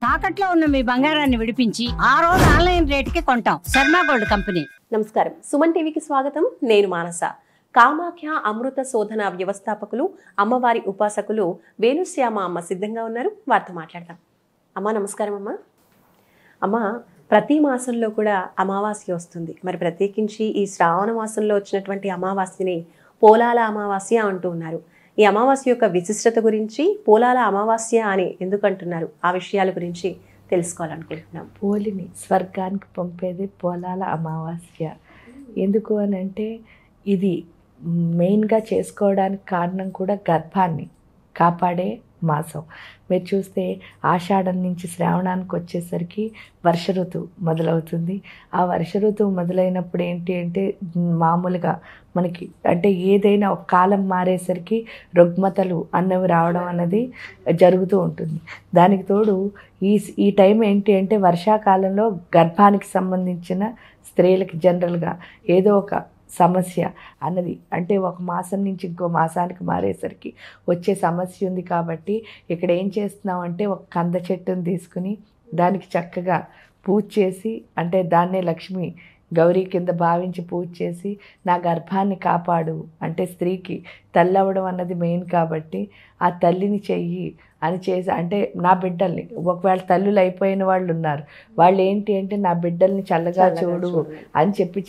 తాకట్లో ఉన్న మీ బంగారాన్ని విడిపించి ఆ రోజు ఆన్లైన్ రేటుకి కొంటాం. Sharma gold company. నమస్కారం, సుమన్ టీవీకి స్వాగతం. నేను మానస. కామాఖ్య అమృత శోధన వ్యవస్థాపకులు, అమ్మవారి ఉపాసకులు వేణుశ్యామ అమ్మ సిద్ధంగా ఉన్నారు. వారితో మాట్లాడదాం. అమ్మ నమస్కారం. అమ్మ, ప్రతి మాసంలో కూడా అమావాస్య వస్తుంది. మరి ప్రత్యేకించి ఈ శ్రావణ మాసంలో వచ్చినటువంటి అమావాస్యని పోలాల అమావాస్య అంటూ ఉన్నారు. ఈ అమావాస్య యొక్క విశిష్టత గురించి, పోలాల అమావాస్య అని ఎందుకు అంటున్నారు, ఆ విషయాల గురించి తెలుసుకోవాలనుకుంటున్నాం. పోలిని స్వర్గానికి పంపేది పోలాల అమావాస్య. ఎందుకు అని అంటే ఇది మెయిన్గా చేసుకోవడానికి కారణం కూడా గర్భాన్ని కాపాడే మాసం. మీరు చూస్తే ఆషాఢం నుంచి శ్రావణానికి వచ్చేసరికి వర్ష ఋతువు మొదలవుతుంది. ఆ వర్ష ఋతువు మొదలైనప్పుడు ఏంటి అంటే మామూలుగా మనకి అంటే ఏదైనా ఒక కాలం మారేసరికి రుగ్మతలు అన్నవి రావడం అనేది జరుగుతూ ఉంటుంది. దానికి తోడు ఈ టైం ఏంటి అంటే వర్షాకాలంలో గర్భానికి సంబంధించిన స్త్రీలకి జనరల్గా ఏదో ఒక సమస్య అన్నది అంటే ఒక మాసం నుంచి ఇంకో మాసానికి మారేసరికి వచ్చే సమస్య ఉంది. కాబట్టి ఇక్కడ ఏం చేస్తున్నామంటే ఒక కంద చెట్టును తీసుకుని దానికి చక్కగా పూజ చేసి, అంటే దాన్నే లక్ష్మి గౌరీ కింద భావించి పూజ చేసి, నా గర్భాన్ని కాపాడు అంటే స్త్రీకి తల్లి అవ్వడం అన్నది మెయిన్ కాబట్టి ఆ తల్లిని చెయ్యి అని చేసి, అంటే నా బిడ్డల్ని, ఒకవేళ తల్లులు అయిపోయిన వాళ్ళు ఉన్నారు, వాళ్ళు ఏంటి అంటే నా బిడ్డల్ని చల్లగా చూడు అని చెప్పి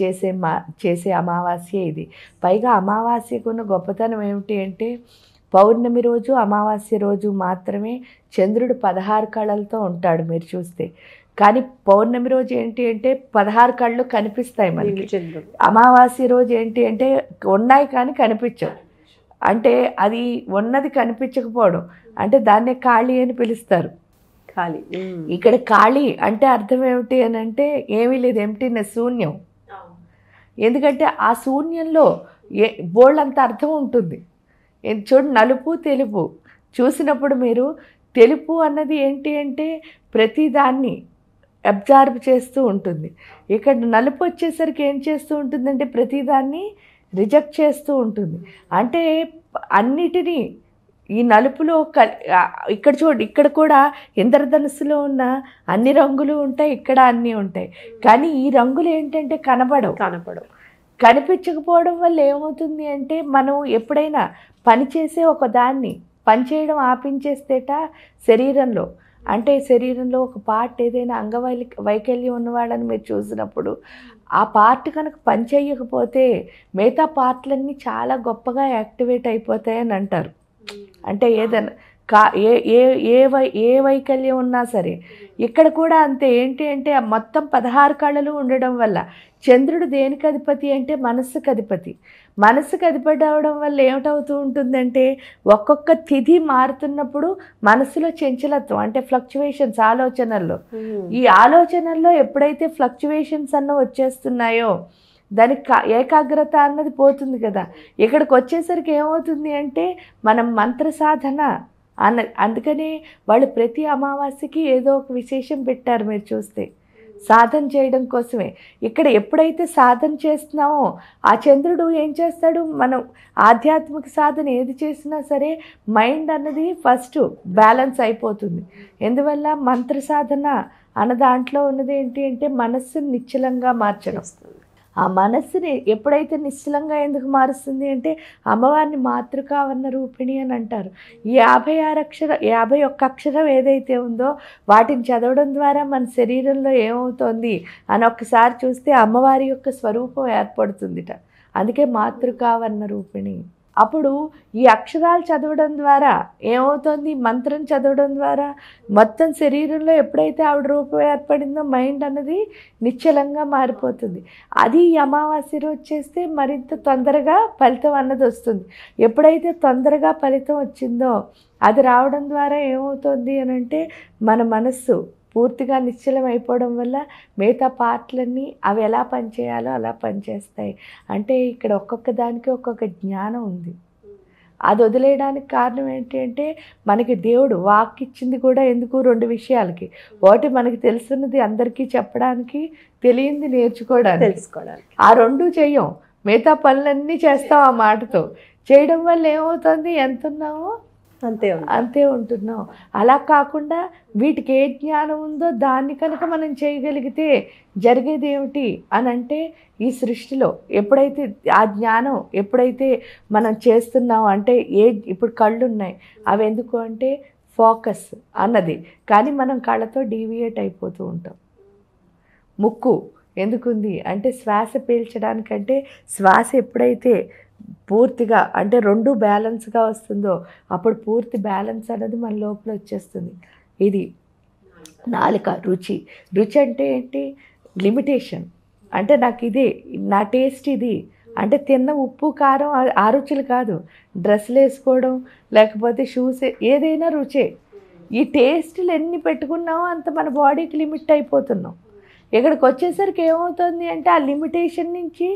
చేసే అమావాస్య ఇది. పైగా అమావాస్యకున్న గొప్పతనం ఏమిటి అంటే పౌర్ణమి రోజు అమావాస్య రోజు మాత్రమే చంద్రుడు 16 కళలతో ఉంటాడు మీరు చూస్తే. కానీ పౌర్ణమి రోజు ఏంటి అంటే 16 కళ్ళు కనిపిస్తాయి మనకి. అమావాస్య రోజు ఏంటి అంటే ఉన్నాయి కానీ కనిపించవు. అంటే అది ఉన్నది కనిపించకపోవడం అంటే దాన్నే ఖాళీ అని పిలుస్తారు. ఖాళీ ఇక్కడ ఖాళీ అంటే అర్థం ఏమిటి అని అంటే ఏమీ లేదు, ఎంప్టీనెస్, శూన్యం. ఎందుకంటే ఆ శూన్యంలో బోళ్ళంత అర్థం ఉంటుంది. చూడు, నలుపు తెలుపు చూసినప్పుడు మీరు తెలుపు అన్నది ఏంటి అంటే ప్రతిదాన్ని అబ్జర్వ్ చేస్తూ ఉంటుంది. ఇక్కడ నలుపు వచ్చేసరికి ఏం చేస్తూ ఉంటుందంటే ప్రతిదాన్ని రిజెక్ట్ చేస్తూ ఉంటుంది. అంటే అన్నిటినీ ఈ నలుపులో ఇక్కడ చూడు, ఇక్కడ కూడా ఇంద్రధనుస్సులో ఉన్న అన్ని రంగులు ఉంటాయి, ఇక్కడ అన్నీ ఉంటాయి. కానీ ఈ రంగులు ఏంటంటే కనపడవు. కనిపించకపోవడం వల్ల ఏమవుతుంది అంటే మనం ఎప్పుడైనా పనిచేసే ఒక దాన్ని పనిచేయడం ఆపించేస్తేట శరీరంలో, అంటే శరీరంలో ఒక పార్ట్ ఏదైనా వైకల్యం ఉన్నవాళ్ళని మీరు చూసినప్పుడు ఆ పార్ట్ కనుక పని చేయకపోతే మిగతా పార్ట్లన్నీ చాలా గొప్పగా యాక్టివేట్ అయిపోతాయని అంటారు. అంటే ఏదైనా ఏ వైకల్యం ఉన్నా సరే ఇక్కడ కూడా అంతే. ఏంటి అంటే మొత్తం 16 కళలు ఉండడం వల్ల చంద్రుడు దేనికి అధిపతి అంటే మనస్సుకు అధిపతి. మనస్సుకు అధిపతి అవడం వల్ల ఏమిటవుతూ ఉంటుందంటే ఒక్కొక్క తిథి మారుతున్నప్పుడు మనసులో చంచలత్వం అంటే ఫ్లక్చువేషన్స్, ఆలోచనల్లో ఈ ఆలోచనల్లో ఎప్పుడైతే ఫ్లక్చువేషన్స్ అన్న వచ్చేస్తున్నాయో దానికి ఏకాగ్రత అన్నది పోతుంది కదా. ఇక్కడికి వచ్చేసరికి ఏమవుతుంది అంటే మనం మంత్ర సాధన అందుకనే వాళ్ళు ప్రతి అమావాస్యకి ఏదో ఒక విశేషం పెట్టారు మీరు చూస్తే, సాధన చేయడం కోసమే. ఇక్కడ ఎప్పుడైతే సాధన చేస్తున్నామో ఆ చంద్రుడు ఏం చేస్తాడు, మనం ఆధ్యాత్మిక సాధన ఏది చేసినా సరే మైండ్ అన్నది ఫస్ట్ బ్యాలెన్స్ అయిపోతుంది. ఎందువల్ల మంత్ర సాధన అన్న దాంట్లో ఉన్నది ఏంటి అంటే మనస్సుని నిశ్చలంగా మార్చడం. ఆ మనస్సుని ఎప్పుడైతే నిశ్చలంగా ఎందుకు మారుస్తుంది అంటే అమ్మవారిని మాతృకావర్ణ రూపిణి అని అంటారు. ఈ 51 అక్షరం ఏదైతే ఉందో వాటిని చదవడం ద్వారా మన శరీరంలో ఏమవుతోంది అని ఒక్కసారి చూస్తే అమ్మవారి యొక్క స్వరూపం ఏర్పడుతుందిట. అందుకే మాతృకావర్ణ రూపిణి. అప్పుడు ఈ అక్షరాలు చదవడం ద్వారా ఏమవుతుంది, మంత్రం చదవడం ద్వారా మొత్తం శరీరంలో ఎప్పుడైతే ఆవిడ రూపం ఏర్పడిందో మైండ్ అన్నది నిశ్చలంగా మారిపోతుంది. అది ఈ అమావాస్య రోజు చేస్తే మరింత తొందరగా ఫలితం అన్నది వస్తుంది. ఎప్పుడైతే తొందరగా ఫలితం వచ్చిందో అది రావడం ద్వారా ఏమవుతుంది అని అంటే మన మనస్సు పూర్తిగా నిశ్చలం అయిపోవడం వల్ల మిగతా పార్ట్లన్నీ అవి ఎలా పనిచేయాలో అలా పనిచేస్తాయి. అంటే ఇక్కడ ఒక్కొక్క దానికి ఒక్కొక్క జ్ఞానం ఉంది. అది వదిలేయడానికి కారణం ఏంటి అంటే మనకి దేవుడు వాక్ ఇచ్చింది కూడా ఎందుకు, 2 విషయాలకి. ఒకటి మనకి తెలుసున్నది అందరికీ చెప్పడానికి, తెలియంది తెలుసుకోవడానికి. ఆ 2 చెయ్యం, మిగతా పనులన్నీ చేస్తాం ఆ మాటతో. చేయడం వల్ల ఏమవుతుంది, ఎంత ఉన్నామో అంతే ఉంటున్నాం. అలా కాకుండా వీటికి ఏ జ్ఞానం ఉందో దాన్ని కనుక మనం చేయగలిగితే జరిగేది ఏమిటి అని అంటే, ఈ సృష్టిలో ఎప్పుడైతే ఆ జ్ఞానం ఎప్పుడైతే మనం చేస్తున్నాం అంటే, ఇప్పుడు కళ్ళు ఉన్నాయి, అవి ఎందుకు అంటే ఫోకస్ అన్నది, కానీ మనం కళ్ళతో డీవియేట్ అయిపోతూ ఉంటాం. ముక్కు ఎందుకుంది అంటే శ్వాస పీల్చడానికంటే, శ్వాస ఎప్పుడైతే పూర్తిగా అంటే రెండు బ్యాలెన్స్గా వస్తుందో అప్పుడు పూర్తి బ్యాలెన్స్ అనేది మన లోపల వచ్చేస్తుంది. ఇది నాలుక. రుచి అంటే ఏంటి? లిమిటేషన్. అంటే నాకు ఇదే, నా టేస్ట్ ఇది అంటే తిన్న ఉప్పు కారం ఆ రుచులు కాదు, డ్రెస్సులు వేసుకోవడం లేకపోతే షూస్ ఏదైనా రుచే. ఈ టేస్టులు ఎన్ని పెట్టుకున్నామో అంత మన బాడీకి లిమిట్ అయిపోతున్నాం. ఇక్కడికి వచ్చేసరికి ఏమవుతుంది అంటే ఆ లిమిటేషన్ నుంచి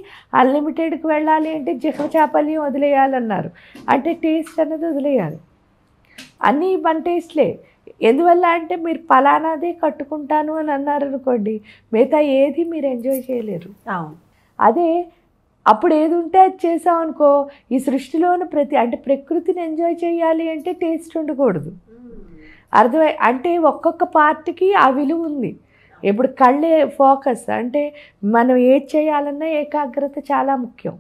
అన్లిమిటెడ్కి వెళ్ళాలి అంటే జిహ్వచాపల్యం వదిలేయాలన్నారు. అంటే టేస్ట్ అనేది వదిలేయాలి. అన్నీ మన టేస్ట్లే. ఎందువల్ల అంటే మీరు పలానాదే కట్టుకుంటాను అని అన్నారు అనుకోండి, మిగతా ఏది మీరు ఎంజాయ్ చేయలేరు. అదే అప్పుడు ఏది ఉంటే అది చేసాం అనుకో, ఈ సృష్టిలోని అంటే ప్రకృతిని ఎంజాయ్ చేయాలి అంటే టేస్ట్ ఉండకూడదు. అర్థమై అంటే ఒక్కొక్క పార్ట్కి ఆ విలువ ఉంది. ఇప్పుడు కళ్ళే ఫోకస్ అంటే మనం ఏది చేయాలన్నా ఏకాగ్రత చాలా ముఖ్యం.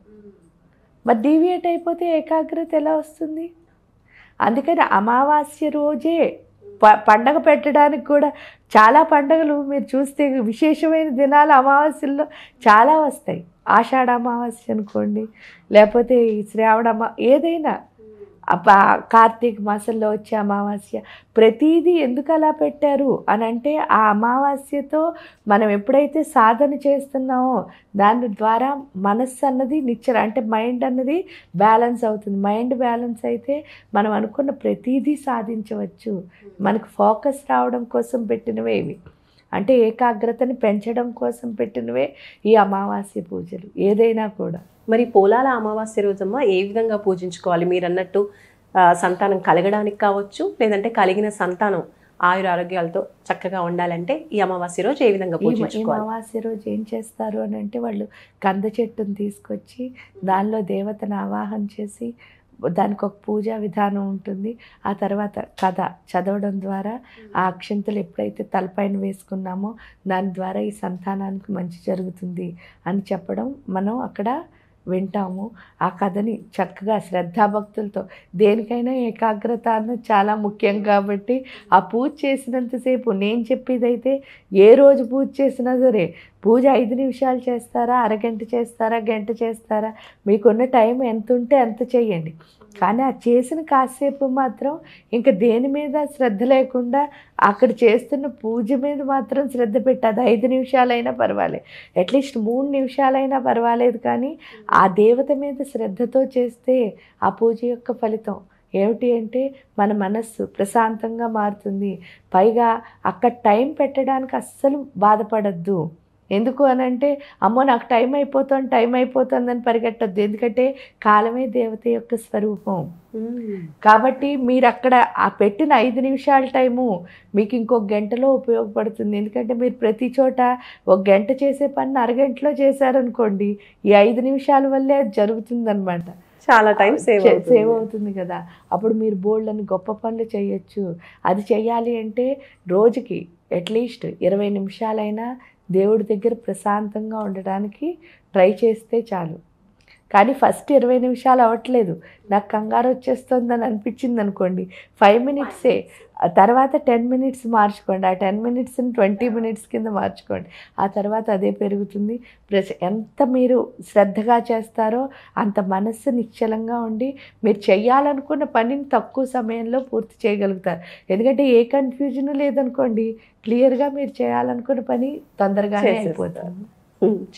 మరి డీవియేట్ అయిపోతే ఏకాగ్రత ఎలా వస్తుంది? అందుకని అమావాస్య రోజే పండగ పెట్టడానికి కూడా చాలా పండగలు మీరు చూస్తే విశేషమైన దినాలు అమావాస్యల్లో చాలా వస్తాయి. ఆషాఢ అమావాస్య అనుకోండి, లేకపోతే ఈ శ్రావణ ఏదైనా కార్తీక మాసంలో వచ్చే అమావాస్య, ప్రతీదీ ఎందుకు అలా పెట్టారు అని అంటే ఆ అమావాస్యతో మనం ఎప్పుడైతే సాధన చేస్తున్నామో దాని ద్వారా మనస్సు అన్నది అంటే మైండ్ అన్నది బ్యాలెన్స్ అవుతుంది. మైండ్ బ్యాలెన్స్ అయితే మనం అనుకున్న ప్రతీదీ సాధించవచ్చు. మనకు ఫోకస్ రావడం కోసం పెట్టినవే ఇవి. అంటే ఏకాగ్రతని పెంచడం కోసం పెట్టినవే ఈ అమావాస్య పూజలు ఏదైనా కూడా. మరి పోలాల అమావాస్య రోజమ్మ ఏ విధంగా పూజించుకోవాలి? మీరు అన్నట్టు సంతానం కలగడానికి కావచ్చు, లేదంటే కలిగిన సంతానం ఆయురారోగ్యాలతో చక్కగా ఉండాలంటే ఈ అమావాస్య రోజు ఏ విధంగా పూజించుకోవాలి? అమావాస్య రోజు ఏం చేస్తారు అని అంటే, వాళ్ళు కంద చెట్టును తీసుకొచ్చి దానిలో దేవతను ఆవాహన చేసి దానికి ఒక పూజా విధానం ఉంటుంది. ఆ తర్వాత కథ చదవడం ద్వారా ఆ అక్షంతలు ఎప్పుడైతే తలపైన వేసుకున్నామో దాని ద్వారా ఈ సంతానానికి మంచి జరుగుతుంది అని చెప్పడం మనం అక్కడ వింటాము. ఆ కథని చక్కగా శ్రద్ధాభక్తులతో, దేనికైనా ఏకాగ్రత అన్నది చాలా ముఖ్యం కాబట్టి ఆ పూజ చేసినంతసేపు, నేను చెప్పేదైతే ఏ రోజు పూజ చేసినా సరే, పూజ 5 నిమిషాలు చేస్తారా, అరగంట చేస్తారా, గంట చేస్తారా, మీకున్న టైం ఎంత ఉంటే అంత చేయండి. కానీ ఆ చేసిన కాసేపు మాత్రం ఇంకా దేని మీద శ్రద్ధ లేకుండా అక్కడ చేస్తున్న పూజ మీద మాత్రం శ్రద్ధ పెట్టి, అది 5 నిమిషాలైనా పర్వాలేదు, అట్లీస్ట్ 3 నిమిషాలైనా పర్వాలేదు, కానీ ఆ దేవత మీద శ్రద్ధతో చేస్తే ఆ పూజ యొక్క ఫలితం ఏమిటి అంటే మన మనస్సు ప్రశాంతంగా మారుతుంది. పైగా అక్కడ టైం పెట్టడానికి అస్సలు బాధపడద్దు. ఎందుకు అని అంటే, అమ్మో నాకు టైం అయిపోతుందని పరిగెట్టద్దు. ఎందుకంటే కాలమే దేవత యొక్క స్వరూపం. కాబట్టి మీరు అక్కడ ఆ పెట్టిన 5 నిమిషాల టైము మీకు ఇంకొక గంటలో ఉపయోగపడుతుంది. ఎందుకంటే మీరు ప్రతి చోట ఒక గంట చేసే పని అరగంటలో చేశారనుకోండి, ఈ 5 నిమిషాల వల్లే అది జరుగుతుందన్నమాట. చాలా టైం సేవ్ అవుతుంది కదా. అప్పుడు మీరు బోల్డని గొప్ప పనులు చేయొచ్చు. అది చేయాలి అంటే రోజుకి అట్లీస్ట్ 20 నిమిషాలైనా దేవుడి దగ్గర ప్రశాంతంగా ఉండడానికి ట్రై చేస్తే చాలు. కానీ ఫస్ట్ 20 నిమిషాలు అవ్వట్లేదు, నాకు కంగారు వచ్చేస్తుందని అనిపించింది అనుకోండి, 5 మినిట్సే. తర్వాత 10 మినిట్స్ మార్చుకోండి. ఆ 10 మినిట్స్ని 20 మినిట్స్ కింద మార్చుకోండి. ఆ తర్వాత అదే పెరుగుతుంది. ఎంత మీరు శ్రద్ధగా చేస్తారో అంత మనస్సు నిశ్చలంగా ఉండి మీరు చేయాలనుకున్న పనిని తక్కువ సమయంలో పూర్తి చేయగలుగుతారు. ఎందుకంటే ఏ కన్ఫ్యూజన్ లేదనుకోండి, క్లియర్గా మీరు చేయాలనుకున్న పని తొందరగానే అయిపోతుంది.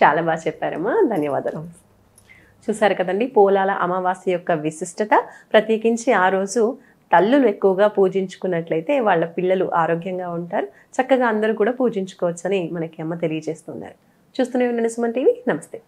చాలా బాగా చెప్పారమ్మా, ధన్యవాదాలు. చూసారు కదండి పోలాల అమావాస్య యొక్క విశిష్టత. ప్రత్యేకించి ఆ రోజు తల్లులు ఎక్కువగా పూజించుకున్నట్లయితే వాళ్ళ పిల్లలు ఆరోగ్యంగా ఉంటారు, చక్కగా అందరూ కూడా పూజించుకోవచ్చని మనకి అమ్మ తెలియజేస్తున్నారు. చూస్తూనే ఉండండి సుమన్ టీవీ. నమస్తే.